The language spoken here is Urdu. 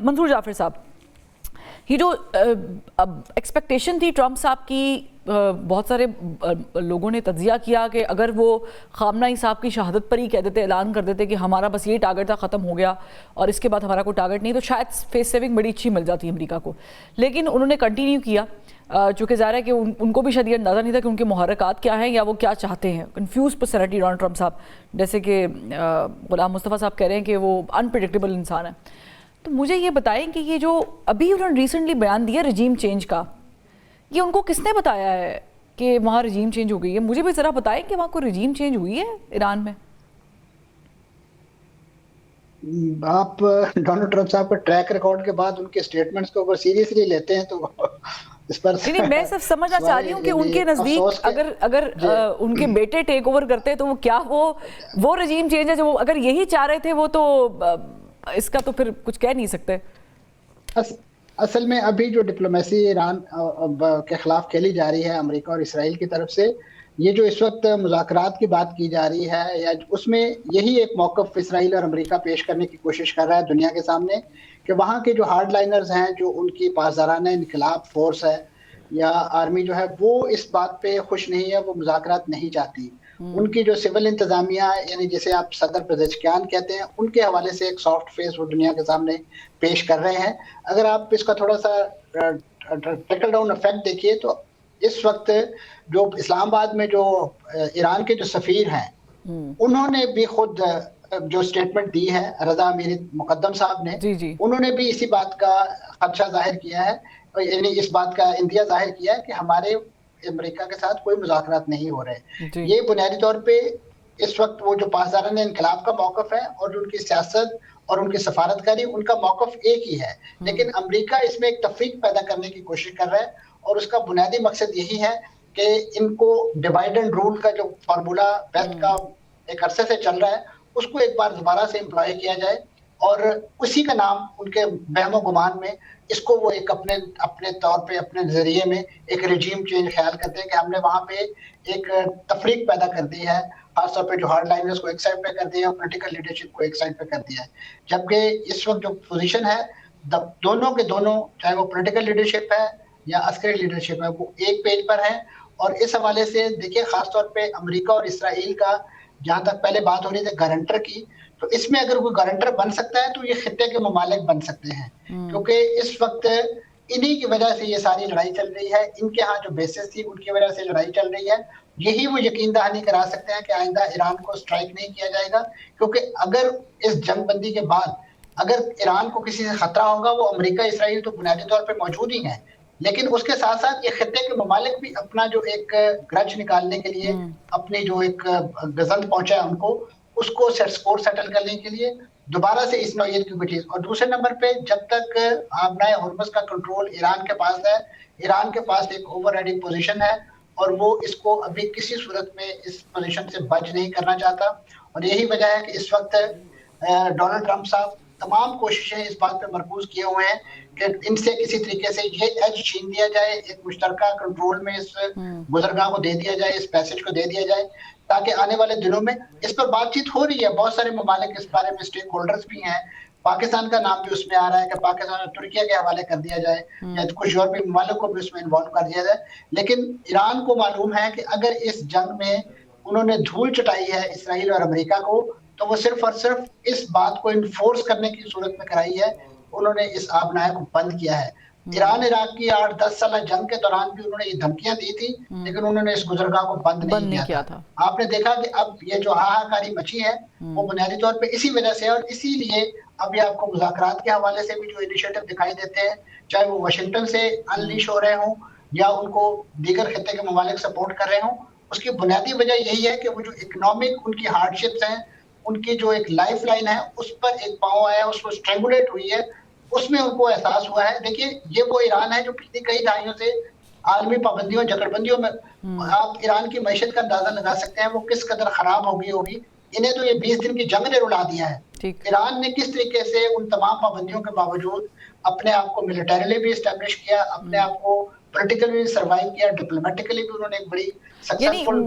منصور جعفر صاحب، یہ جو ایکسپیکٹیشن تھی ٹرمپ صاحب کی، بہت سارے لوگوں نے تجزیہ کیا کہ اگر وہ خامنہ صاحب کی شہادت پر ہی کہہ دیتے، اعلان کر دیتے کہ ہمارا بس یہ ٹارگٹ تھا، ختم ہو گیا اور اس کے بعد ہمارا کوئی ٹارگٹ نہیں، تو شاید فیس سیونگ بڑی اچھی مل جاتی امریکہ کو. لیکن انہوں نے کنٹینیو کیا، چونکہ ظاہر ہے کہ ان کو بھی شاید یہ اندازہ نہیں تھا کہ ان کے محرکات کیا ہیں یا وہ کیا چاہتے ہیں. کنفیوز پرسنالٹی ڈونلڈ ٹرمپ صاحب، جیسے کہ غلام مصطفیٰ صاحب کہہ رہے ہیں کہ وہ انپریڈکٹیبل انسان ہے. تو مجھے یہ بتائیں کہ یہ جو ابھی انہوں نے ریسنٹلی بیان دیا رجیم چینج کا، یہ ان کو کس نے بتایا ہے کہ وہاں رجیم چینج ہو گئی ہے؟ مجھے بھی ذرا بتائیں کہ وہاں کوئی رجیم چینج ہوئی ہے ایران میں؟ آپ ڈونلڈ ٹرمپ صاحب کے ٹریک ریکارڈ کے بعد ان کے سٹیٹمنٹس کو اگر سیریسلی لیتے ہیں تو اس پر نہیں، میں صرف سمجھنا چاہ رہی ہوں کہ ان کے نزدیک اگر ان کے بیٹے ٹیک اوور کرتے تو وہ کیا وہ رجیم چینج ہے جو اگر یہی چاہ رہے تھے وہ تو اس کا تو پھر کچھ کہہ نہیں سکتے. اصل میں ابھی جو ڈپلومیسی ایران کے خلاف کھیلی جا رہی ہے امریکہ اور اسرائیل کی طرف سے، یہ جو اس وقت مذاکرات کی بات کی جا رہی ہے، یا اس میں یہی ایک موقف اسرائیل اور امریکہ پیش کرنے کی کوشش کر رہا ہے دنیا کے سامنے کہ وہاں کے جو ہارڈ لائنرز ہیں، جو ان کی پاسدارانہ انقلاب فورس ہے یا آرمی جو ہے، وہ اس بات پہ خوش نہیں ہے، وہ مذاکرات نہیں چاہتی. ان کی جو سول انتظامیہ، یعنی جسے آپ صدر پزشکیان کہتے ہیں، ان کے حوالے سے ایک سافٹ فیس وہ دنیا کے سامنے پیش کر رہے ہیں. اگر آپ اس کا تھوڑا سا ٹریکل ڈاؤن افیکٹ دیکھیے تو اس وقت جو اسلام آباد میں جو ایران کے جو سفیر ہیں، انہوں نے بھی خود جو سٹیٹمنٹ دی ہے، رضا امیر مقدم صاحب نے، انہوں نے بھی اسی بات کا خدشہ ظاہر کیا ہے، یعنی اس بات کا اندیہ ظاہر کیا ہے کہ ہمارے امریکہ کے ساتھ کوئی مذاکرات نہیں ہو رہے. یہ بنیادی طور پہ اس وقت وہ جو پاسدارانہ انقلاب کا موقف ہے اور جو ان کی سیاست اور ان کی سفارتکاری، ان کا موقف ایک ہی ہے. لیکن امریکہ اس میں ایک تفریق پیدا کرنے کی کوشش کر رہا ہے، اور اس کا بنیادی مقصد یہی ہے کہ ان کو ڈیوائڈ اینڈ رول کا جو فارمولا ویسٹ کا ایک عرصے سے چل رہا ہے، اس کو ایک بار دوبارہ سے امپلائی کیا جائے، اور اسی کا نام ان کے وہم و گمان میں اس کو وہ ایک اپنے طور پہ اپنے ذریعے میں ایک رجیم چینج خیال کرتے ہیں کہ ہم نے وہاں پہ ایک تفریق پیدا کر دی ہے، خاص طور پہ جو ہارڈ لائنرز کو ایک سائڈ پہ کر دیا اور پولیٹیکل لیڈرشپ کو ایک سائڈ پہ کر دیا ہے. جبکہ اس وقت جو پوزیشن ہے دونوں کے دونوں، چاہے وہ پولیٹیکل لیڈرشپ ہے یا عسکری لیڈرشپ ہے، وہ ایک پیج پر ہے. اور اس حوالے سے دیکھیے، خاص طور پہ امریکہ اور اسرائیل کا جہاں تک پہلے بات ہو رہی تھی گارنٹر کی، تو اس میں اگر کوئی گارنٹر بن سکتا ہے تو یہ خطے کے ممالک بن سکتے ہیں، کیونکہ اس وقت انہی کی وجہ سے یہ ساری لڑائی چل رہی ہے. ان کے ہاں جو بیسز تھی ان کی وجہ سے لڑائی چل رہی ہے. یہی وہ یقین دہانی کرا سکتے ہیں کہ آئندہ ایران کو اسٹرائک نہیں کیا جائے گا، کیونکہ اگر اس جنگ بندی کے بعد اگر ایران کو کسی سے خطرہ ہوگا، وہ امریکہ اسرائیل تو بنیادی طور پہ موجود ہی ہیں، لیکن اس کے ساتھ ساتھ یہ خطے کے ممالک بھی اپنا جو ایک گرج نکالنے کے لیے، اپنی جو ایک غزل پہنچا ہے ان کو، اس کو اسکور سیٹل کرنے کے لیے دوبارہ سے اس نوعیت کی کوئی چیز. اور دوسرے نمبر پہ جب تک آبنائے ہرمز کا کنٹرول ایران کے پاس ہے، ایران کے پاس ایک اوور رائڈنگ پوزیشن ہے، اور وہ اس کو ابھی کسی صورت میں اس پوزیشن سے بچ نہیں کرنا چاہتا. اور یہی وجہ ہے کہ اس وقت ڈونلڈ ٹرمپ صاحب تمام کوششیں اس بات پہ مرکوز کیے ہوئے ہیں کہ ان سے کسی طریقے سے یہ ایج چھین دیا جائے، ایک مشترکہ کنٹرول میں اس گزرگاہ کو دے دیا جائے، اس پیسج کو دے دیا جائے، تاکہ آنے والے دنوں میں اس پر بات چیت ہو رہی ہے. بہت سارے ممالک اس بارے میں اسٹیک ہولڈرز بھی ہیں. پاکستان کا نام بھی اس میں آ رہا ہے کہ پاکستان اور ترکیہ کے حوالے کر دیا جائے، یا کچھ یورپی ممالک کو بھی اس میں انوالو کر دیا جائے. لیکن ایران کو معلوم ہے کہ اگر اس جنگ میں انہوں نے دھول چٹائی ہے اسرائیل اور امریکہ کو، تو وہ صرف اور صرف اس بات کو انفورس کرنے کی صورت میں کرائی ہے. انہوں نے اس آبنائے کو بند کیا ہے. ایران عراق کی 8-10 سالہ جنگ کے دوران بھی انہوں نے یہ دھمکیاں دی تھی، لیکن انہوں نے اس گزرگاہ کو بند نہیں کیا تھا. آپ نے دیکھا کہ اب یہ جو ہاہاکاری مچی ہے وہ بنیادی طور پہ اسی وجہ سے ہے، اور اسی لیے اب یہ آپ کو مذاکرات کے حوالے سے بھی جو انیشیٹو دکھائی دیتے ہیں، چاہے وہ واشنگٹن سے انلیش ہو رہے ہوں یا ان کو دیگر خطے کے ممالک سپورٹ کر رہے ہوں، اس کی بنیادی وجہ یہی ہے کہ وہ جو اکنامک ان کی ہارڈ شپس ہیں، ان کی جو ایک لائف لائن ہے اس پر ایک پاؤں آیا، اس کو اسٹرینگولیٹ ہوئی ہے، اس میں ان کو احساس ہوا ہے. دیکھیے، یہ وہ ایران ہے جو پچھلی کئی دہائیوں سے عالمی پابندیوں، جکڑ بندیوں میں، آپ ایران کی معیشت کا اندازہ لگا سکتے ہیں وہ کس قدر خراب ہوگی. انہیں تو یہ 20 دن کی جنگ نے رلا دیا ہے. ایران نے کس طریقے سے ان تمام پابندیوں کے باوجود اپنے آپ کو ملٹریلی بھی اسٹیبلش کیا، اپنے آپ کو پولیٹیکلی بھی سروائیو کیا، ڈپلومیٹکلی بھی انہوں نے ایک بڑی سکسیسفل